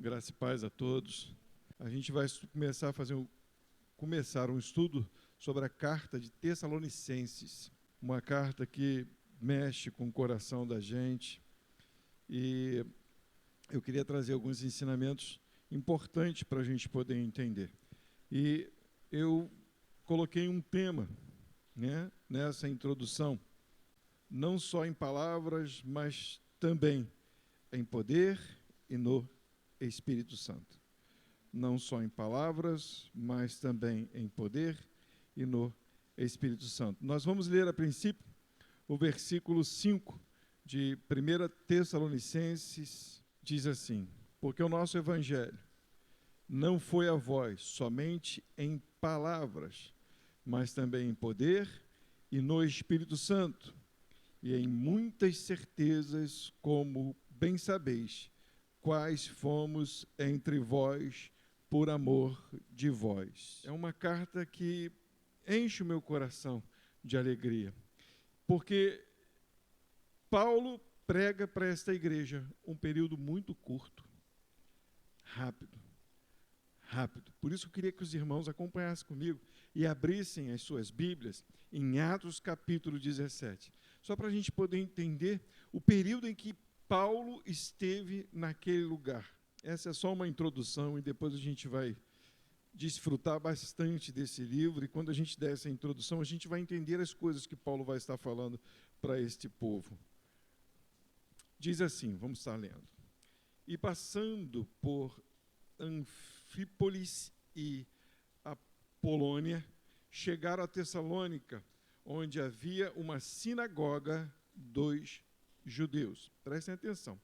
Graça e paz a todos. A gente vai começar um estudo sobre a carta de Tessalonicenses, uma carta que mexe com o coração da gente, e eu queria trazer alguns ensinamentos importantes para a gente poder entender. E eu coloquei um tema, nessa introdução, não só em palavras, mas também em poder e no Espírito Santo. Não só em palavras, mas também em poder e no Espírito Santo. Nós vamos ler a princípio o versículo 5 de 1 Tessalonicenses, diz assim: porque o nosso evangelho não foi a vós somente em palavras, mas também em poder e no Espírito Santo, e em muitas certezas, como bem sabeis, quais fomos entre vós por amor de vós. É uma carta que enche o meu coração de alegria, porque Paulo prega para esta igreja um período muito curto, rápido. Por isso eu queria que os irmãos acompanhassem comigo e abrissem as suas Bíblias em Atos capítulo 17, só para a gente poder entender o período em que Paulo esteve naquele lugar. Essa é só uma introdução e depois a gente vai desfrutar bastante desse livro, e quando a gente der essa introdução, a gente vai entender as coisas que Paulo vai estar falando para este povo. Diz assim, vamos estar lendo: e passando por Anfípolis e Apolônia, chegaram a Tessalônica, onde havia uma sinagoga dos judeus. Prestem atenção.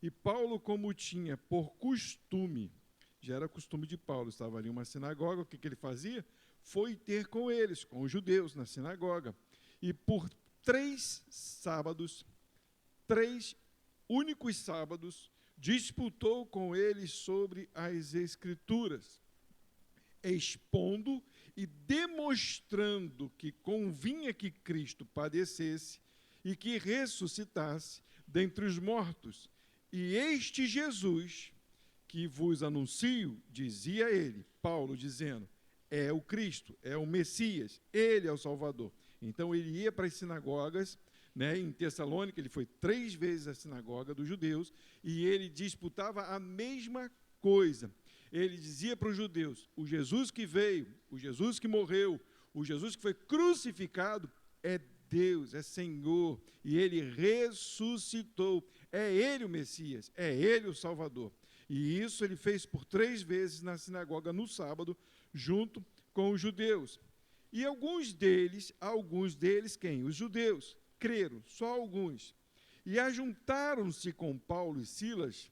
E Paulo, como tinha por costume, já era costume de Paulo, estava ali uma sinagoga, o que ele fazia? Foi ter com eles, com os judeus, na sinagoga. E por 3 únicos sábados, disputou com eles sobre as Escrituras, expondo e demonstrando que convinha que Cristo padecesse e que ressuscitasse dentre os mortos. E este Jesus, que vos anuncio, dizia ele, Paulo, dizendo, é o Cristo, é o Messias, ele é o Salvador. Então ele ia para as sinagogas, em Tessalônica, ele foi 3 vezes à sinagoga dos judeus, e ele disputava a mesma coisa. Ele dizia para os judeus, o Jesus que veio, o Jesus que morreu, o Jesus que foi crucificado, é Deus, é Senhor, e ele ressuscitou, é ele o Messias, é ele o Salvador. E isso ele fez por 3 vezes na sinagoga no sábado, junto com os judeus. E alguns deles, quem? Os judeus, creram, só alguns. E ajuntaram-se com Paulo e Silas,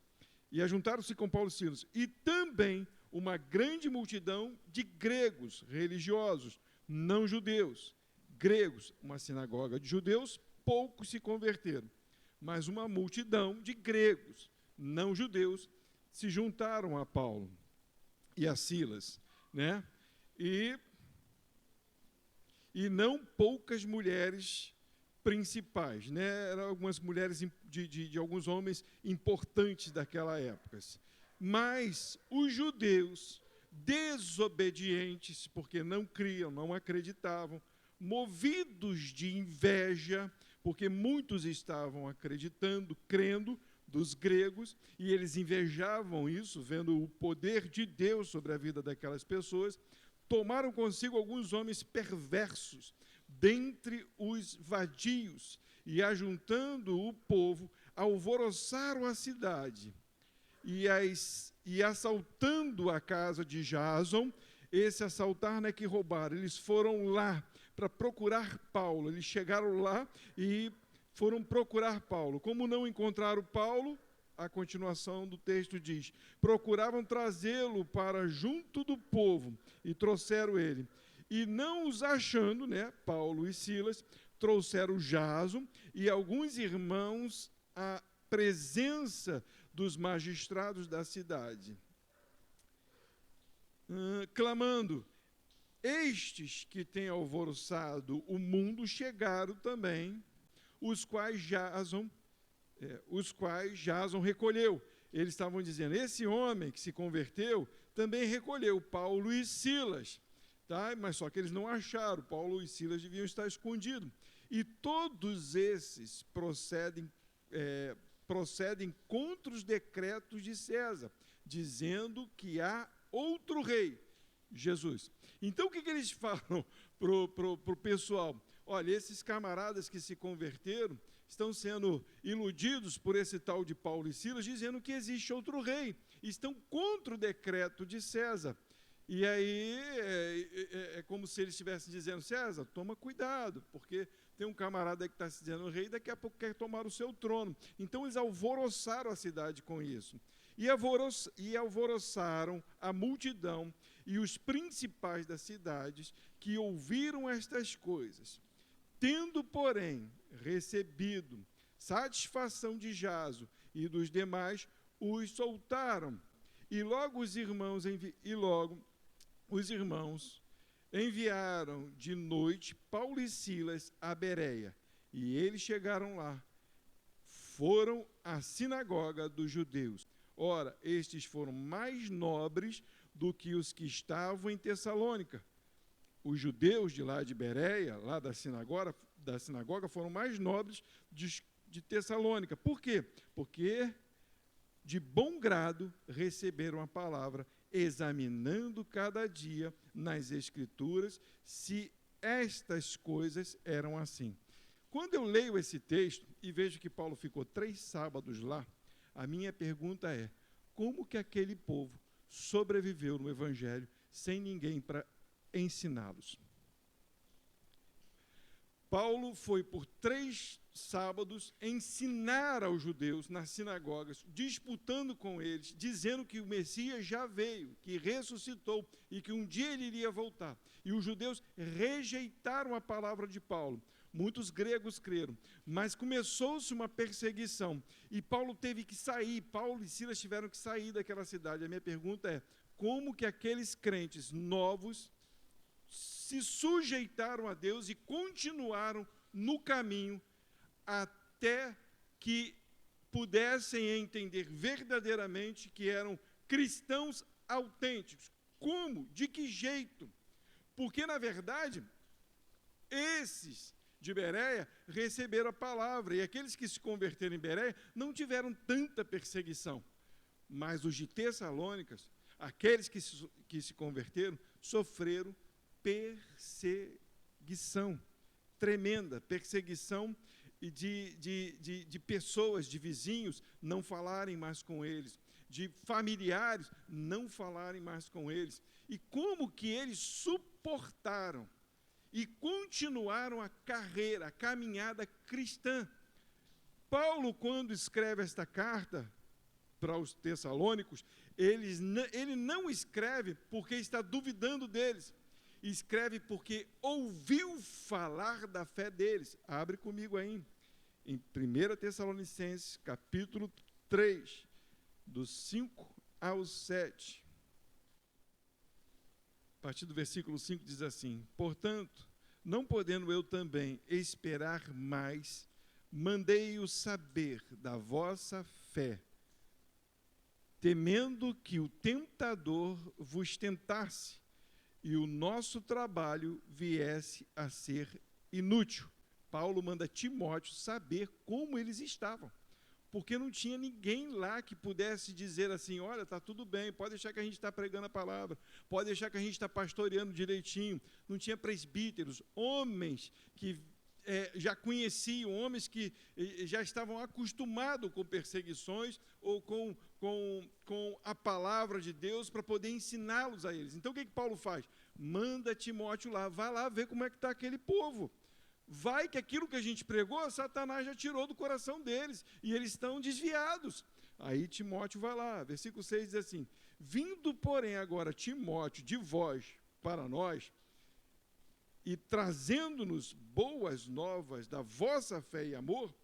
e também uma grande multidão de gregos religiosos, não judeus. Gregos, uma sinagoga de judeus, poucos se converteram, mas uma multidão de gregos, não judeus, se juntaram a Paulo e a Silas, E não poucas mulheres principais, Eram algumas mulheres de alguns homens importantes daquela época. Mas os judeus, desobedientes, porque não criam, não acreditavam, movidos de inveja, porque muitos estavam crendo dos gregos, e eles invejavam isso, vendo o poder de Deus sobre a vida daquelas pessoas, tomaram consigo alguns homens perversos, dentre os vadios, e ajuntando o povo, alvoroçaram a cidade, e assaltando a casa de Jason, esse assaltar não é que roubaram, eles foram lá para procurar Paulo, eles chegaram lá e foram procurar Paulo. Como não encontraram Paulo, a continuação do texto diz, procuravam trazê-lo para junto do povo, e trouxeram ele. E não os achando, Paulo e Silas, trouxeram Jason e alguns irmãos à presença dos magistrados da cidade, clamando, estes que têm alvoroçado o mundo chegaram também, os quais Jason recolheu. eles estavam dizendo, esse homem que se converteu também recolheu Paulo e Silas, tá? Mas só que eles não acharam, Paulo e Silas deviam estar escondidos. E todos esses procedem contra os decretos de César, dizendo que há outro rei, Jesus. Então, o que eles falam para o pessoal? Olha, esses camaradas que se converteram estão sendo iludidos por esse tal de Paulo e Silas, dizendo que existe outro rei. Estão contra o decreto de César. E aí é como se eles estivessem dizendo, César, toma cuidado, porque tem um camarada que está se dizendo rei, daqui a pouco quer tomar o seu trono. Então eles alvoroçaram a cidade com isso. E alvoroçaram a multidão e os principais das cidades que ouviram estas coisas. Tendo, porém, recebido satisfação de Jaso e dos demais, os soltaram. E logo os irmãos enviaram de noite Paulo e Silas a Bereia. E eles chegaram lá. Foram à sinagoga dos judeus. Ora, estes foram mais nobres do que os que estavam em Tessalônica. Os judeus de lá de Bereia, lá da sinagoga, foram mais nobres de Tessalônica. Por quê? Porque de bom grado receberam a palavra, examinando cada dia nas Escrituras se estas coisas eram assim. Quando eu leio esse texto e vejo que Paulo ficou 3 sábados lá, a minha pergunta é, como que aquele povo sobreviveu no Evangelho sem ninguém para ensiná-los? Paulo foi por 3 sábados ensinar aos judeus nas sinagogas, disputando com eles, dizendo que o Messias já veio, que ressuscitou e que um dia ele iria voltar. E os judeus rejeitaram a palavra de Paulo. Muitos gregos creram, mas começou-se uma perseguição e Paulo teve que sair, Paulo e Silas tiveram que sair daquela cidade. A minha pergunta é, como que aqueles crentes novos se sujeitaram a Deus e continuaram no caminho até que pudessem entender verdadeiramente que eram cristãos autênticos? Como? De que jeito? Porque, na verdade, esses de Bereia receberam a palavra, e aqueles que se converteram em Bereia não tiveram tanta perseguição, mas os de Tessalônicas, aqueles que se converteram, sofreram perseguição tremenda, perseguição de pessoas, de vizinhos, não falarem mais com eles, de familiares, não falarem mais com eles. E como que eles suportaram e continuaram a carreira, a caminhada cristã? Paulo, quando escreve esta carta para os tessalônicos, ele não escreve porque está duvidando deles, escreve porque ouviu falar da fé deles. Abre comigo aí, em 1 Tessalonicenses, capítulo 3, dos 5 ao 7. A partir do versículo 5 diz assim: portanto, não podendo eu também esperar mais, mandei-o saber da vossa fé, temendo que o tentador vos tentasse e o nosso trabalho viesse a ser inútil. Paulo manda Timóteo saber como eles estavam, porque não tinha ninguém lá que pudesse dizer assim, olha, está tudo bem, pode deixar que a gente está pregando a palavra, pode deixar que a gente está pastoreando direitinho. Não tinha presbíteros, homens que já conheciam, homens que já estavam acostumados com perseguições ou com a palavra de Deus para poder ensiná-los a eles. Então o que Paulo faz? Manda Timóteo lá, vai lá ver como é que está aquele povo. Vai que aquilo que a gente pregou, Satanás já tirou do coração deles, e eles estão desviados. Aí Timóteo vai lá, versículo 6 diz assim: vindo, porém, agora Timóteo de vós para nós, e trazendo-nos boas novas da vossa fé e amor,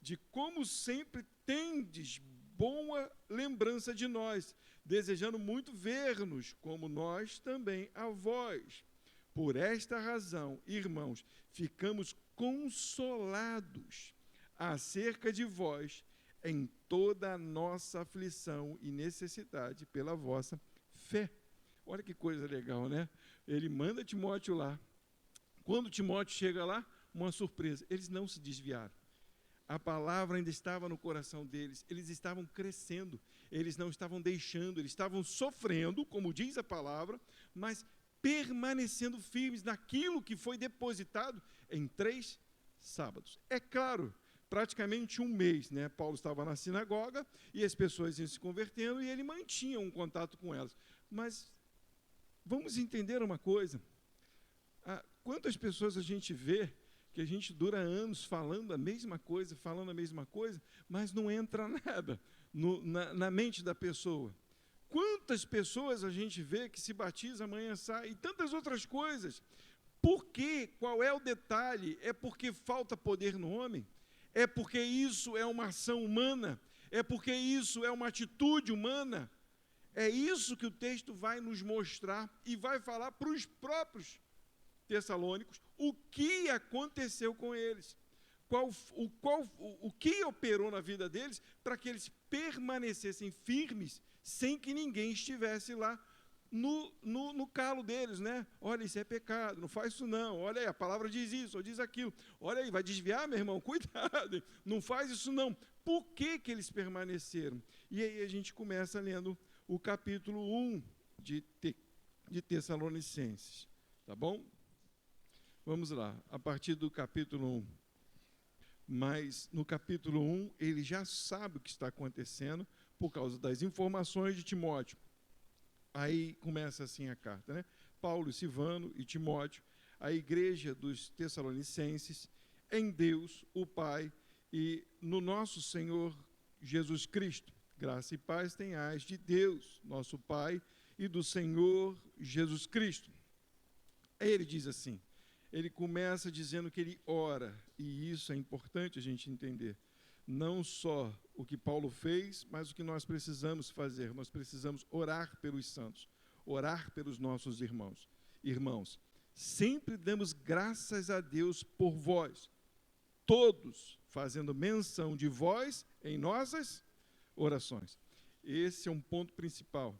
de como sempre tendes boa lembrança de nós, desejando muito ver-nos, como nós também a vós. Por esta razão, irmãos, ficamos consolados acerca de vós, em toda a nossa aflição e necessidade pela vossa fé. Olha que coisa legal, né? Ele manda Timóteo lá. Quando Timóteo chega lá, uma surpresa, eles não se desviaram. A palavra ainda estava no coração deles, eles estavam crescendo, eles não estavam deixando, eles estavam sofrendo, como diz a palavra, mas permanecendo firmes naquilo que foi depositado em 3 sábados. É claro, praticamente um mês, né? Paulo estava na sinagoga e as pessoas iam se convertendo e ele mantinha um contato com elas. Mas vamos entender uma coisa, quantas pessoas a gente vê que a gente dura anos falando a mesma coisa, mas não entra nada na mente da pessoa. Quantas pessoas a gente vê que se batiza, amanhã sai, e tantas outras coisas. Por quê? Qual é o detalhe? É porque falta poder no homem? É porque isso é uma ação humana? É porque isso é uma atitude humana? É isso que o texto vai nos mostrar e vai falar para os próprios tessalônicos o que aconteceu com eles, o que operou na vida deles para que eles permanecessem firmes sem que ninguém estivesse lá no calo deles, né? Olha, isso é pecado, não faz isso não, olha aí, a palavra diz isso, ou diz aquilo, olha aí, vai desviar, meu irmão, cuidado, não faz isso não. Por que eles permaneceram? E aí a gente começa lendo o capítulo 1 de Tessalonicenses, tá bom? Vamos lá, a partir do capítulo 1. Mas no capítulo 1, ele já sabe o que está acontecendo por causa das informações de Timóteo. Aí começa assim a carta, né? Paulo, Silvano e Timóteo, a igreja dos Tessalonicenses, em Deus, o Pai, e no nosso Senhor Jesus Cristo. Graça e paz tenhais de Deus, nosso Pai, e do Senhor Jesus Cristo. Aí ele diz assim, ele começa dizendo que ele ora, e isso é importante a gente entender. Não só o que Paulo fez, mas o que nós precisamos fazer. Nós precisamos orar pelos santos, orar pelos nossos irmãos. Irmãos, sempre damos graças a Deus por vós, todos fazendo menção de vós em nossas orações. Esse é um ponto principal.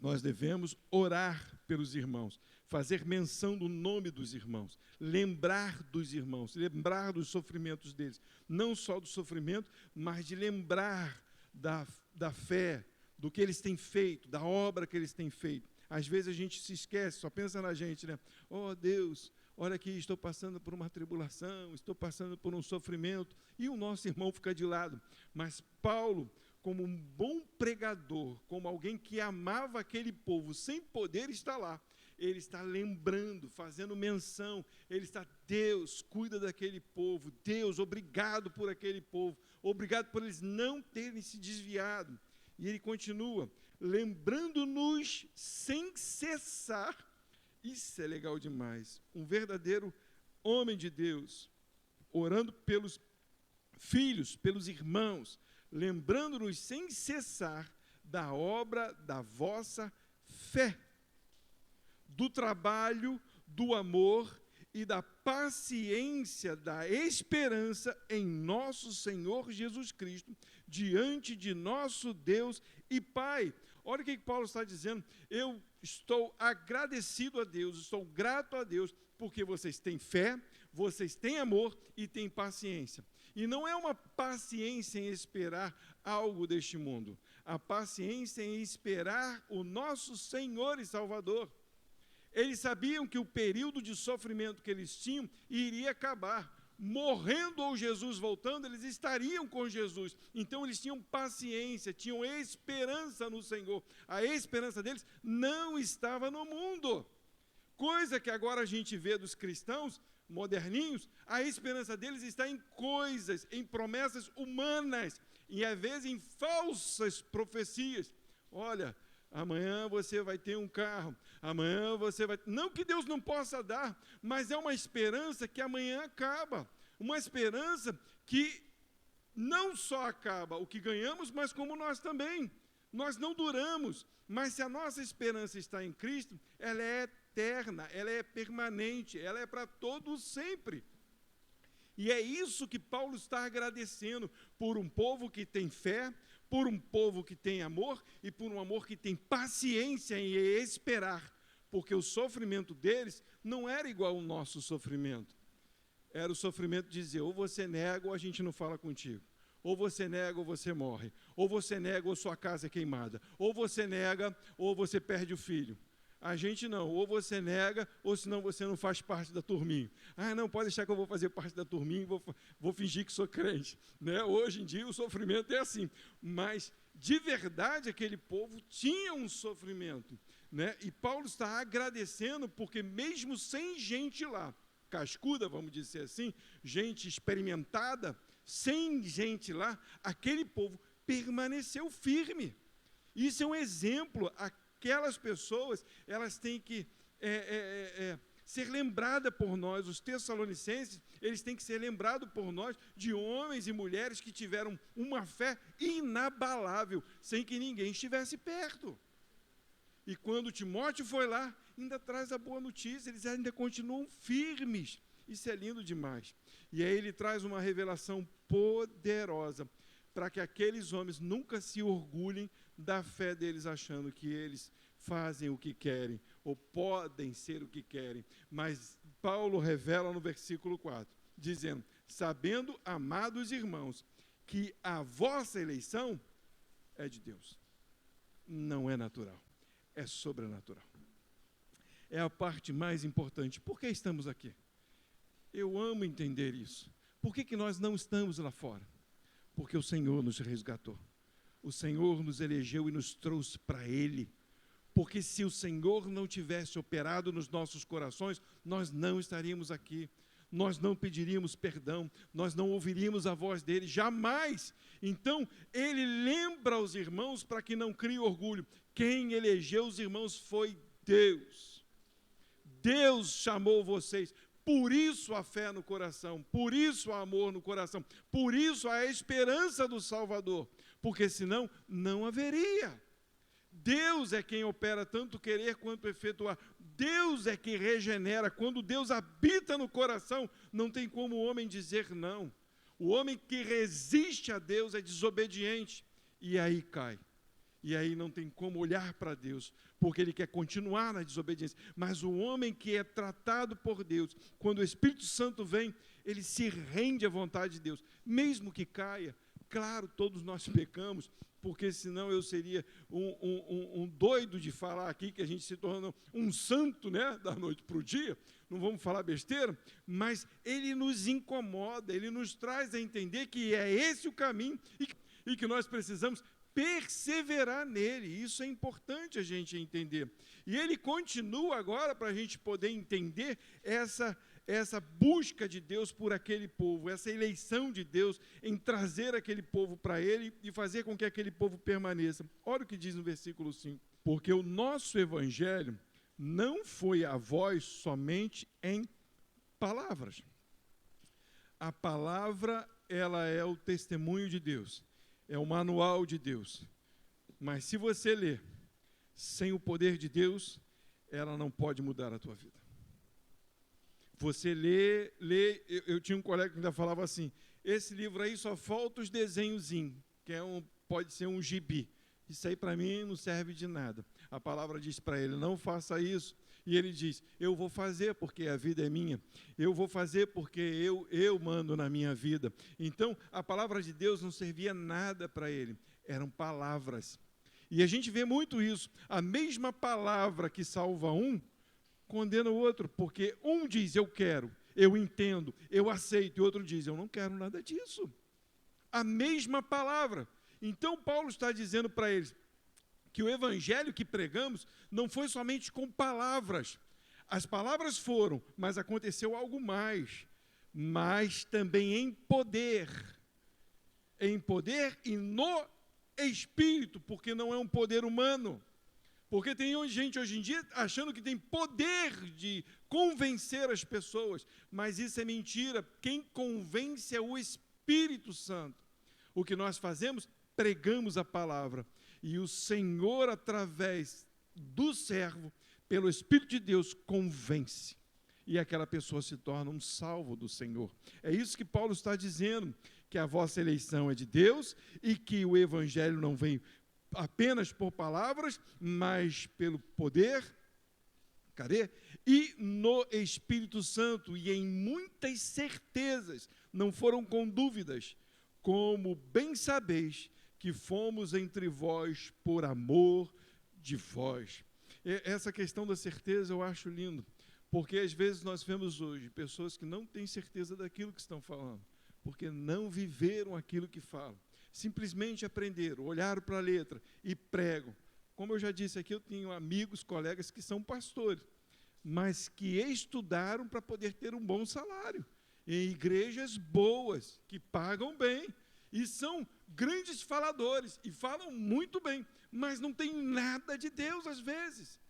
Nós devemos orar pelos irmãos, fazer menção do nome dos irmãos, lembrar dos irmãos, lembrar dos sofrimentos deles, não só do sofrimento, mas de lembrar da fé, do que eles têm feito, da obra que eles têm feito. Às vezes a gente se esquece, só pensa na gente, né? Oh Deus, olha aqui, estou passando por uma tribulação, estou passando por um sofrimento, e o nosso irmão fica de lado. Mas Paulo, como um bom pregador, como alguém que amava aquele povo sem poder estar lá, ele está lembrando, fazendo menção, ele está, Deus, cuida daquele povo, Deus, obrigado por aquele povo, obrigado por eles não terem se desviado. E ele continua, lembrando-nos sem cessar, isso é legal demais, um verdadeiro homem de Deus, orando pelos filhos, pelos irmãos, lembrando-nos sem cessar da obra da vossa fé, do trabalho, do amor e da paciência, da esperança em nosso Senhor Jesus Cristo, diante de nosso Deus e Pai. Olha o que Paulo está dizendo, eu estou agradecido a Deus, estou grato a Deus, porque vocês têm fé, vocês têm amor e têm paciência. E não é uma paciência em esperar algo deste mundo, a paciência em esperar o nosso Senhor e Salvador. Eles sabiam que o período de sofrimento que eles tinham iria acabar. Morrendo ou Jesus voltando, eles estariam com Jesus. Então eles tinham paciência, tinham esperança no Senhor. A esperança deles não estava no mundo. Coisa que agora a gente vê dos cristãos moderninhos, a esperança deles está em coisas, em promessas humanas, e às vezes em falsas profecias. Olha, amanhã você vai ter um carro, amanhã você vai... Não que Deus não possa dar, mas é uma esperança que amanhã acaba, uma esperança que não só acaba o que ganhamos, mas como nós também. Nós não duramos, mas se a nossa esperança está em Cristo, ela é eterna, ela é permanente, ela é para todos sempre. E é isso que Paulo está agradecendo, por um povo que tem fé, por um povo que tem amor e por um amor que tem paciência em esperar, porque o sofrimento deles não era igual ao nosso sofrimento. Era o sofrimento de dizer, ou você nega ou a gente não fala contigo. Ou você nega ou você morre. Ou você nega ou sua casa é queimada. Ou você nega ou você perde o filho. A gente não, ou você nega, ou senão você não faz parte da turminha. Ah, não, pode deixar que eu vou fazer parte da turminha e vou fingir que sou crente. Né? Hoje em dia o sofrimento é assim. Mas, de verdade, aquele povo tinha um sofrimento. Né? E Paulo está agradecendo, porque mesmo sem gente lá, cascuda, vamos dizer assim, gente experimentada, sem gente lá, aquele povo permaneceu firme. Isso é um exemplo. Aquelas pessoas, elas têm que ser lembradas por nós. Os tessalonicenses, eles têm que ser lembrados por nós de homens e mulheres que tiveram uma fé inabalável, sem que ninguém estivesse perto. E quando Timóteo foi lá, ainda traz a boa notícia, eles ainda continuam firmes. Isso é lindo demais. E aí ele traz uma revelação poderosa, para que aqueles homens nunca se orgulhem da fé deles, achando que eles fazem o que querem, ou podem ser o que querem. Mas Paulo revela no versículo 4, dizendo, sabendo, amados irmãos, que a vossa eleição é de Deus. Não é natural, é sobrenatural. É a parte mais importante. Por que estamos aqui? Eu amo entender isso. Por que nós não estamos lá fora? Porque o Senhor nos resgatou. O Senhor nos elegeu e nos trouxe para Ele. Porque se o Senhor não tivesse operado nos nossos corações, nós não estaríamos aqui. Nós não pediríamos perdão, nós não ouviríamos a voz dele, jamais. Então, ele lembra aos irmãos para que não criem orgulho. Quem elegeu os irmãos foi Deus. Deus chamou vocês. Por isso a fé no coração, por isso o amor no coração, por isso a esperança do Salvador, porque senão não haveria. Deus é quem opera tanto querer quanto efetuar. Deus é que regenera. Quando Deus habita no coração, não tem como o homem dizer não. O homem que resiste a Deus é desobediente, e aí cai. E aí não tem como olhar para Deus, porque ele quer continuar na desobediência. Mas o homem que é tratado por Deus, quando o Espírito Santo vem, ele se rende à vontade de Deus, mesmo que caia. Claro, todos nós pecamos, porque senão eu seria um doido de falar aqui que a gente se torna um santo, né, da noite para o dia. Não vamos falar besteira, mas ele nos incomoda, ele nos traz a entender que é esse o caminho e que nós precisamos perseverar nele. Isso é importante a gente entender. E ele continua agora para a gente poder entender essa busca de Deus por aquele povo, essa eleição de Deus em trazer aquele povo para ele e fazer com que aquele povo permaneça. Olha o que diz no versículo 5. Porque o nosso evangelho não foi a vós somente em palavras. A palavra, ela é o testemunho de Deus. É o manual de Deus. Mas se você ler sem o poder de Deus, ela não pode mudar a tua vida. Você lê, eu tinha um colega que ainda falava assim, esse livro aí só falta os desenhozinhos, que pode ser um gibi. Isso aí para mim não serve de nada. A palavra diz para ele, não faça isso. E ele diz, eu vou fazer porque a vida é minha. Eu vou fazer porque eu mando na minha vida. Então, a palavra de Deus não servia nada para ele. Eram palavras. E a gente vê muito isso. A mesma palavra que salva um, condena o outro. Porque um diz, eu quero, eu entendo, eu aceito. E o outro diz, eu não quero nada disso. A mesma palavra. Então, Paulo está dizendo para eles, que o evangelho que pregamos não foi somente com palavras. As palavras foram, mas aconteceu algo mais. Mas também em poder. Em poder e no Espírito, porque não é um poder humano. Porque tem gente hoje em dia achando que tem poder de convencer as pessoas. Mas isso é mentira. Quem convence é o Espírito Santo. O que nós fazemos? Pregamos a palavra. E o Senhor, através do servo, pelo Espírito de Deus, convence. e aquela pessoa se torna um salvo do Senhor. É isso que Paulo está dizendo, que a vossa eleição é de Deus e que o evangelho não vem apenas por palavras, mas pelo poder, cadê? E no Espírito Santo, e em muitas certezas, não foram com dúvidas, como bem sabeis que fomos entre vós por amor de vós. Essa questão da certeza eu acho lindo, porque às vezes nós vemos hoje pessoas que não têm certeza daquilo que estão falando, porque não viveram aquilo que falam. Simplesmente aprenderam, olharam para a letra e pregam. Como eu já disse aqui, eu tenho amigos, colegas que são pastores, mas que estudaram para poder ter um bom salário, em igrejas boas, que pagam bem, e são grandes faladores, e falam muito bem, mas não tem nada de Deus às vezes.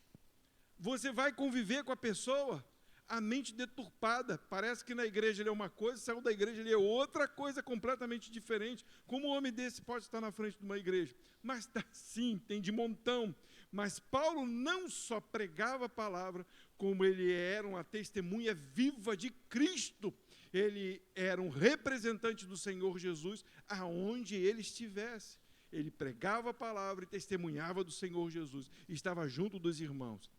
Você vai conviver com a pessoa, a mente deturpada, parece que na igreja ele é uma coisa, saiu da igreja ele é outra coisa completamente diferente. Como um homem desse pode estar na frente de uma igreja? Mas está sim, tem de montão. Mas Paulo não só pregava a palavra, como ele era uma testemunha viva de Cristo. Ele era um representante do Senhor Jesus aonde ele estivesse. Ele pregava a palavra e testemunhava do Senhor Jesus, estava junto dos irmãos.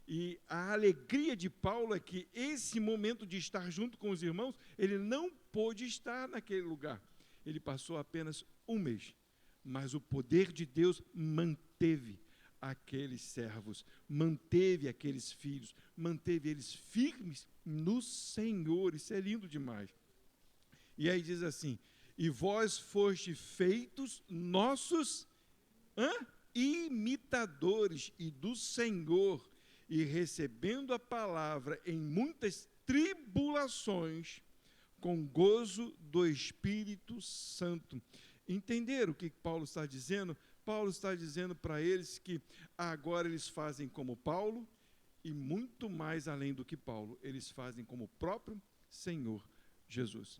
E a alegria de Paulo é que esse momento de estar junto com os irmãos, ele não pôde estar naquele lugar. Ele passou apenas um mês, mas o poder de Deus manteve aqueles servos, manteve aqueles filhos, manteve eles firmes no Senhor. Isso é lindo demais. E aí diz assim: e vós foste feitos nossos imitadores e do Senhor, e recebendo a palavra em muitas tribulações, com gozo do Espírito Santo. Entenderam o que Paulo está dizendo? Paulo está dizendo para eles que agora eles fazem como Paulo, e muito mais além do que Paulo, eles fazem como o próprio Senhor Jesus.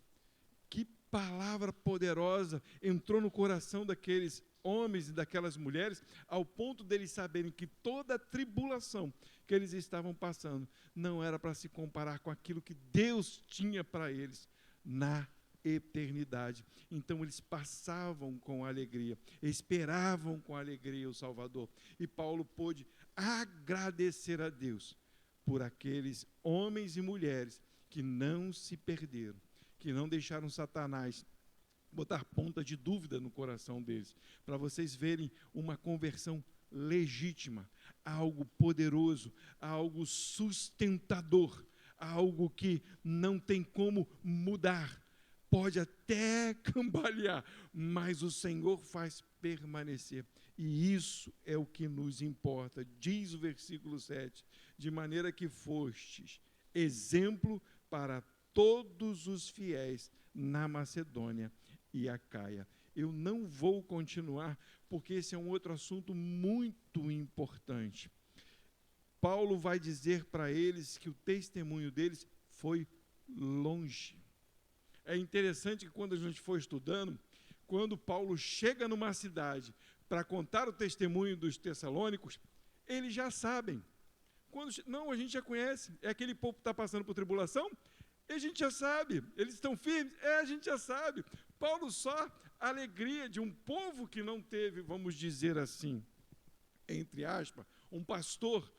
Que palavra poderosa entrou no coração daqueles homens e daquelas mulheres, ao ponto deles saberem que toda a tribulação que eles estavam passando não era para se comparar com aquilo que Deus tinha para eles na eternidade. Então eles passavam com alegria, esperavam com alegria o Salvador. E Paulo pôde agradecer a Deus por aqueles homens e mulheres que não se perderam, que não deixaram Satanás botar ponta de dúvida no coração deles, para vocês verem uma conversão legítima, algo poderoso, algo sustentador, algo que não tem como mudar, pode até cambalear, mas o Senhor faz permanecer, e isso é o que nos importa. Diz o versículo 7, de maneira que fostes exemplo para todos os fiéis na Macedônia e Acaia. Eu não vou continuar, porque esse é um outro assunto muito importante. Paulo vai dizer para eles que o testemunho deles foi longe. É interessante que quando a gente for estudando, quando Paulo chega numa cidade para contar o testemunho dos tessalônicos, eles já sabem. Não, a gente já conhece, é aquele povo que está passando por tribulação, a gente já sabe, eles estão firmes, a gente já sabe. Paulo só a alegria de um povo que não teve, vamos dizer assim, entre aspas, um pastor,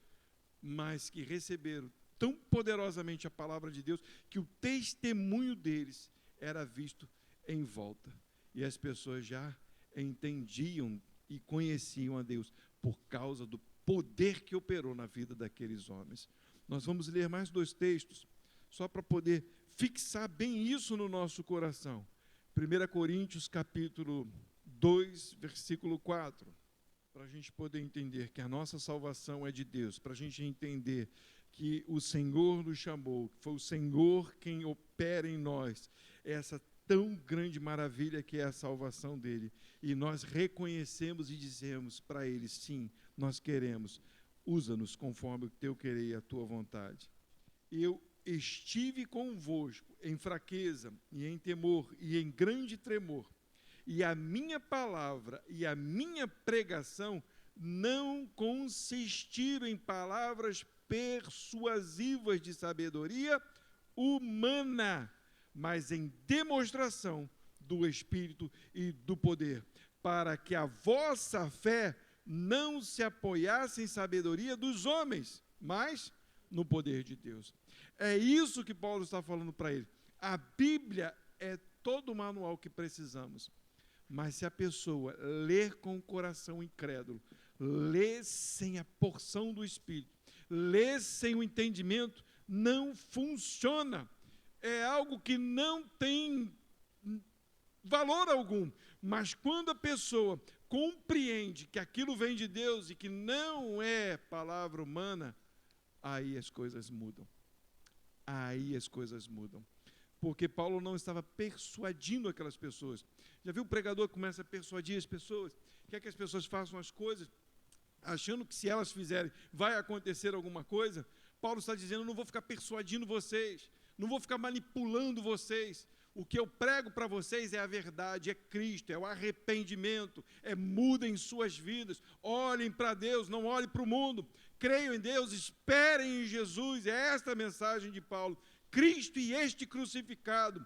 mas que receberam tão poderosamente a palavra de Deus, que o testemunho deles era visto em volta. E as pessoas já entendiam e conheciam a Deus por causa do poder que operou na vida daqueles homens. Nós vamos ler mais 2 textos, só para poder fixar bem isso no nosso coração. 1 Coríntios, capítulo 2, versículo 4, para a gente poder entender que a nossa salvação é de Deus, para a gente entender que o Senhor nos chamou, que foi o Senhor quem opera em nós essa tão grande maravilha que é a salvação dele, e nós reconhecemos e dizemos para ele: sim, nós queremos, usa-nos conforme o teu querer e a tua vontade. Eu estive convosco em fraqueza e em temor e em grande tremor, e a minha palavra e a minha pregação não consistiram em palavras persuasivas de sabedoria humana, mas em demonstração do Espírito e do poder, para que a vossa fé não se apoiasse em sabedoria dos homens, mas no poder de Deus. É isso que Paulo está falando para ele. A Bíblia é todo o manual que precisamos, mas se a pessoa ler com o coração incrédulo, ler sem a porção do Espírito, ler sem o entendimento, não funciona. É algo que não tem valor algum. Mas quando a pessoa compreende que aquilo vem de Deus e que não é palavra humana, aí as coisas mudam. Aí as coisas mudam. Porque Paulo não estava persuadindo aquelas pessoas. Já viu o pregador que começa a persuadir as pessoas? Quer que as pessoas façam as coisas, achando que se elas fizerem, vai acontecer alguma coisa? Paulo está dizendo, não vou ficar persuadindo vocês, não vou ficar manipulando vocês. O que eu prego para vocês é a verdade, é Cristo, é o arrependimento, é mudem suas vidas, olhem para Deus, não olhem para o mundo, creiam em Deus, esperem em Jesus. É esta a mensagem de Paulo. Cristo e este crucificado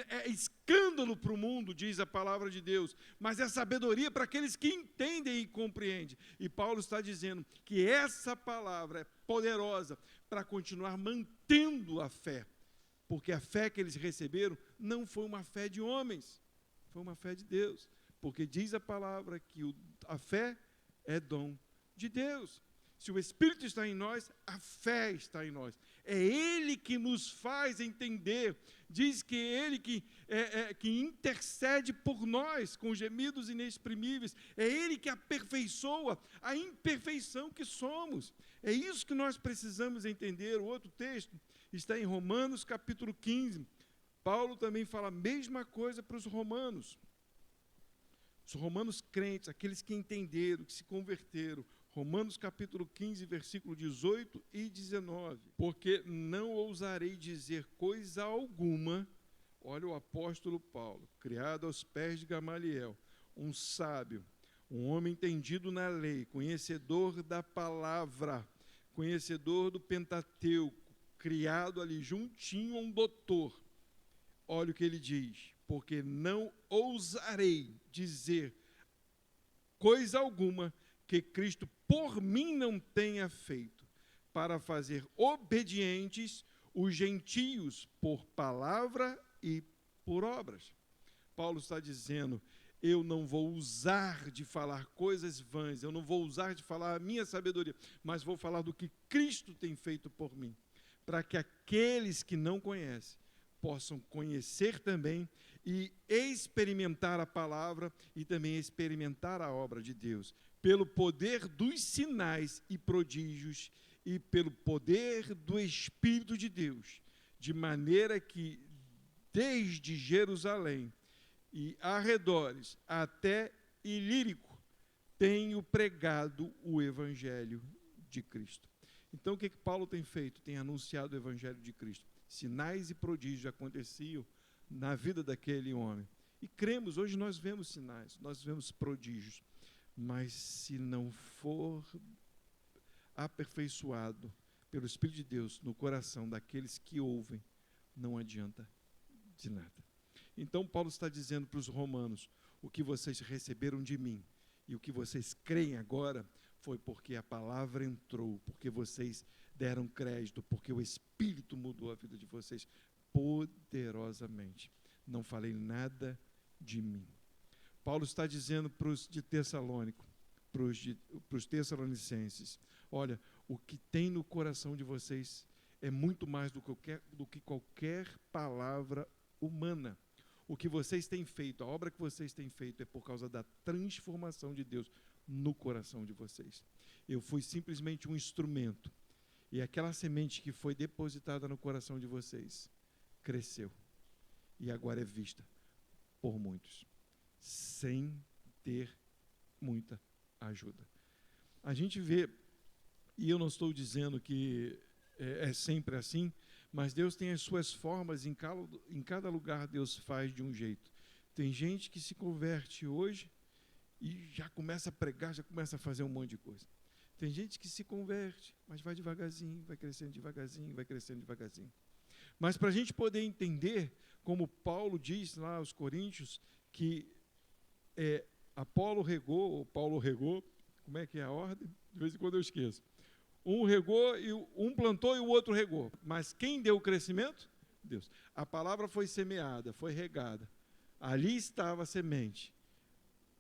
é escândalo para o mundo, diz a palavra de Deus, mas é sabedoria para aqueles que entendem e compreendem. E Paulo está dizendo que essa palavra é poderosa para continuar mantendo a fé, porque a fé que eles receberam não foi uma fé de homens, foi uma fé de Deus, porque diz a palavra que a fé é dom de Deus. Se o Espírito está em nós, a fé está em nós. É Ele que nos faz entender. Diz que é Ele que intercede por nós com gemidos inexprimíveis. É Ele que aperfeiçoa a imperfeição que somos. É isso que nós precisamos entender. O outro texto está em Romanos capítulo 15. Paulo também fala a mesma coisa para os romanos. Os romanos crentes, aqueles que entenderam, que se converteram. Romanos capítulo 15, versículo 18 e 19. Porque não ousarei dizer coisa alguma, olha o apóstolo Paulo, criado aos pés de Gamaliel, um sábio, um homem entendido na lei, conhecedor da palavra, conhecedor do Pentateuco, criado ali juntinho a um doutor. Olha o que ele diz, porque não ousarei dizer coisa alguma que Cristo por mim não tenha feito, para fazer obedientes os gentios por palavra e por obras. Paulo está dizendo, eu não vou usar de falar coisas vãs, eu não vou usar de falar a minha sabedoria, mas vou falar do que Cristo tem feito por mim, para que aqueles que não conhecem possam conhecer também e experimentar a palavra e também experimentar a obra de Deus, pelo poder dos sinais e prodígios e pelo poder do Espírito de Deus, de maneira que desde Jerusalém e arredores até Ilírico tenho pregado o Evangelho de Cristo. Então o que Paulo tem feito? Tem anunciado o Evangelho de Cristo. Sinais e prodígios aconteciam na vida daquele homem. E cremos, hoje nós vemos sinais, nós vemos prodígios. Mas se não for aperfeiçoado pelo Espírito de Deus no coração daqueles que ouvem, não adianta de nada. Então Paulo está dizendo para os romanos, o que vocês receberam de mim e o que vocês creem agora foi porque a palavra entrou, porque vocês deram crédito, porque o Espírito mudou a vida de vocês poderosamente. Não falei nada de mim. Paulo está dizendo para os de Tessalônico, para os tessalonicenses, olha, o que tem no coração de vocês é muito mais do que qualquer palavra humana. O que vocês têm feito, a obra que vocês têm feito é por causa da transformação de Deus no coração de vocês. Eu fui simplesmente um instrumento, e aquela semente que foi depositada no coração de vocês cresceu, e agora é vista por muitos, sem ter muita ajuda. A gente vê, e eu não estou dizendo que é sempre assim, mas Deus tem as suas formas, em cada lugar Deus faz de um jeito. Tem gente que se converte hoje e já começa a pregar, já começa a fazer um monte de coisa. Tem gente que se converte, mas vai devagarzinho, vai crescendo devagarzinho, vai crescendo devagarzinho. Mas para a gente poder entender, como Paulo diz lá aos Coríntios, que Paulo regou, como é que é a ordem? De vez em quando eu esqueço. Um regou, um plantou e o outro regou. Mas quem deu o crescimento? Deus. A palavra foi semeada, foi regada. Ali estava a semente.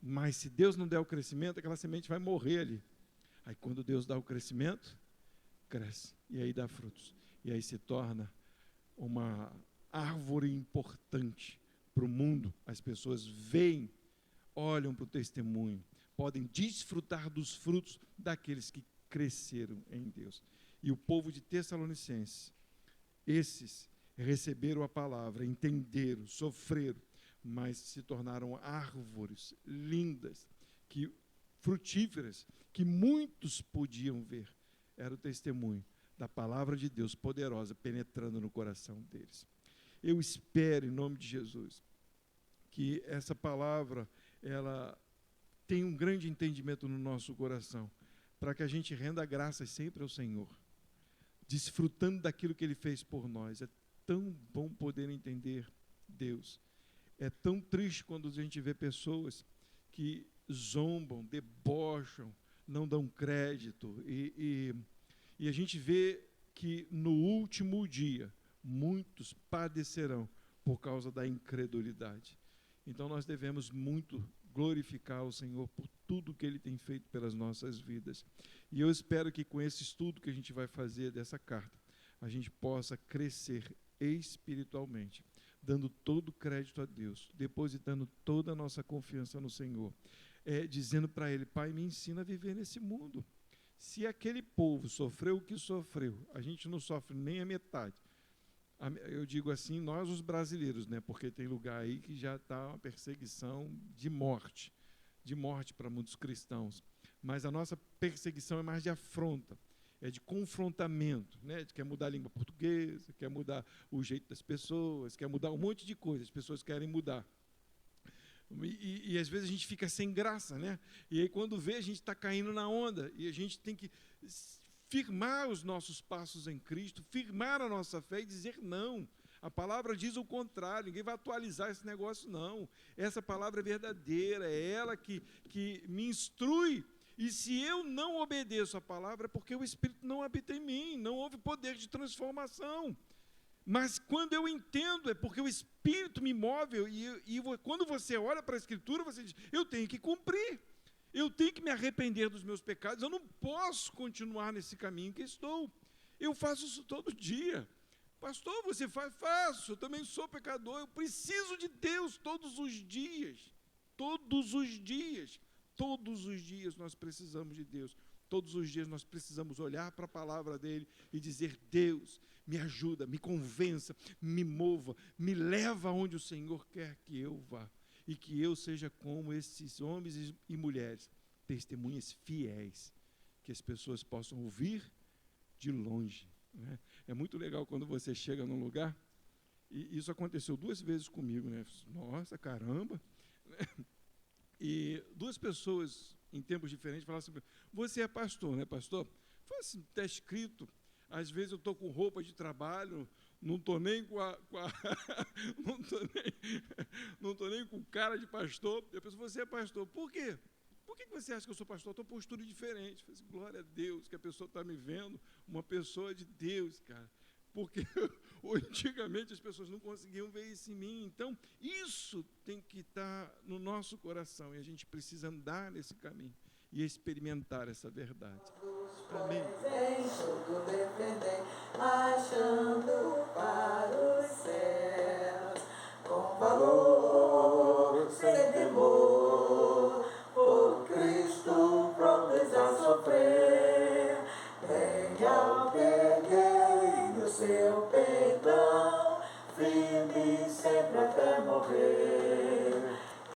Mas se Deus não der o crescimento, aquela semente vai morrer ali. Aí quando Deus dá o crescimento, cresce. E aí dá frutos. E aí se torna uma árvore importante para o mundo. As pessoas veem, olham para o testemunho, podem desfrutar dos frutos daqueles que cresceram em Deus. E o povo de Tessalonicenses, esses receberam a palavra, entenderam, sofreram, mas se tornaram árvores lindas, frutíferas, que muitos podiam ver. Era o testemunho da palavra de Deus poderosa penetrando no coração deles. Eu espero, em nome de Jesus, que essa palavra ela tenha um grande entendimento no nosso coração, para que a gente renda graças sempre ao Senhor, desfrutando daquilo que Ele fez por nós. É tão bom poder entender Deus. É tão triste quando a gente vê pessoas que zombam, debocham, não dão crédito, e a gente vê que no último dia, muitos padecerão por causa da incredulidade. Então nós devemos muito glorificar o Senhor por tudo que Ele tem feito pelas nossas vidas. E eu espero que com esse estudo que a gente vai fazer dessa carta, a gente possa crescer espiritualmente, dando todo o crédito a Deus, depositando toda a nossa confiança no Senhor, dizendo para Ele: Pai, me ensina a viver nesse mundo. Se aquele povo sofreu o que sofreu, a gente não sofre nem a metade. Eu digo assim, nós os brasileiros, né? Porque tem lugar aí que já está uma perseguição de morte para muitos cristãos. Mas a nossa perseguição é mais de afronta, é de confrontamento, né? Quer mudar a língua portuguesa, quer mudar o jeito das pessoas, quer mudar um monte de coisas, as pessoas querem mudar. E às vezes a gente fica sem graça, né? E aí quando vê, a gente está caindo na onda, e a gente tem que firmar os nossos passos em Cristo, firmar a nossa fé e dizer não. A palavra diz o contrário, ninguém vai atualizar esse negócio, não. Essa palavra é verdadeira, é ela que me instrui. E se eu não obedeço a palavra, é porque o Espírito não habita em mim, não houve poder de transformação. Mas quando eu entendo, é porque o Espírito me move, e quando você olha para a Escritura, você diz: eu tenho que cumprir. Eu tenho que me arrepender dos meus pecados, eu não posso continuar nesse caminho que estou. Eu faço isso todo dia. Pastor, você faz? Faço, eu também sou pecador, eu preciso de Deus todos os dias. Todos os dias. Todos os dias nós precisamos de Deus. Todos os dias nós precisamos olhar para a palavra dEle e dizer: Deus, me ajuda, me convença, me mova, me leva aonde o Senhor quer que eu vá. E que eu seja como esses homens e mulheres, testemunhas fiéis, que as pessoas possam ouvir de longe, né? É muito legal quando você chega num lugar, e isso aconteceu 2 vezes comigo, né? Nossa, caramba! E 2 pessoas, em tempos diferentes, falaram assim: você é pastor, né, pastor? Falei assim: está escrito. Às vezes eu estou com roupa de trabalho, não estou nem com não estou nem com cara de pastor. Eu penso: você é pastor. Por quê? Por que você acha que eu sou pastor? Estou postura diferente. Eu falei assim: glória a Deus, que a pessoa está me vendo, uma pessoa de Deus, cara. Porque antigamente as pessoas não conseguiam ver isso em mim. Então, isso tem que estar no nosso coração, e a gente precisa andar nesse caminho e experimentar essa verdade. Amém. Marchando para os céus, com valor, sem temor, por Cristo prontos a sofrer. Venha, peguei o seu perdão, firme sempre até morrer.